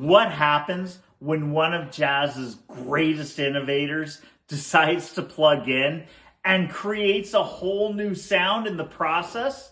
What happens when one of jazz's greatest innovators decides to plug in and creates a whole new sound in the process?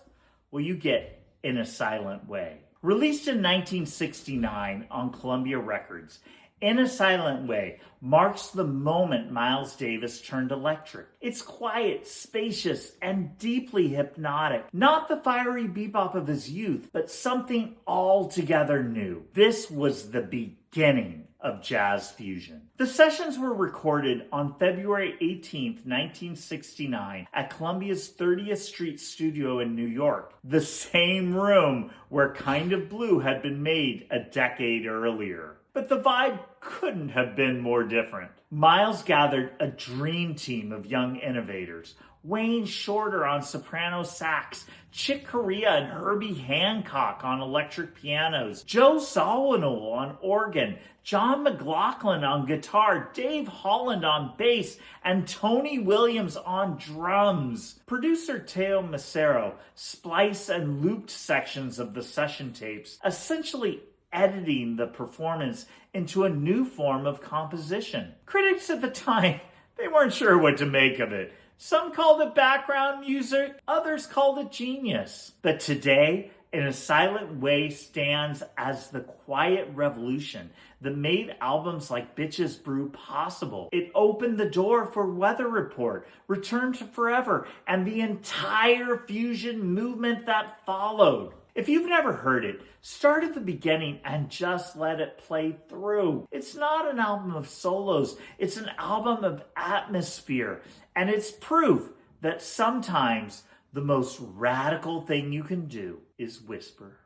Well, you get In a Silent Way. Released in 1969 on Columbia Records, In a Silent Way marks the moment Miles Davis turned electric. It's quiet, spacious, and deeply hypnotic. Not the fiery bebop of his youth, but something altogether new. This was the beginning of jazz fusion. The sessions were recorded on February 18th, 1969 at Columbia's 30th Street studio in New York, the same room where Kind of Blue had been made a decade earlier. But the vibe couldn't have been more different. Miles gathered a dream team of young innovators. Wayne Shorter on soprano sax, Chick Corea and Herbie Hancock on electric pianos, Joe Zawinul on organ, John McLaughlin on guitar, Dave Holland on bass, and Tony Williams on drums. Producer Teo Macero spliced and looped sections of the session tapes, essentially editing the performance into a new form of composition. Critics at the time, they weren't sure what to make of it. Some called it background music, others called it genius. But today, In a Silent Way stands as the quiet revolution that made albums like Bitches Brew possible. It opened the door for Weather Report, Return to Forever, and the entire fusion movement that followed. If you've never heard it, start at the beginning and just let it play through. It's not an album of solos, it's an album of atmosphere. And it's proof that sometimes the most radical thing you can do is whisper.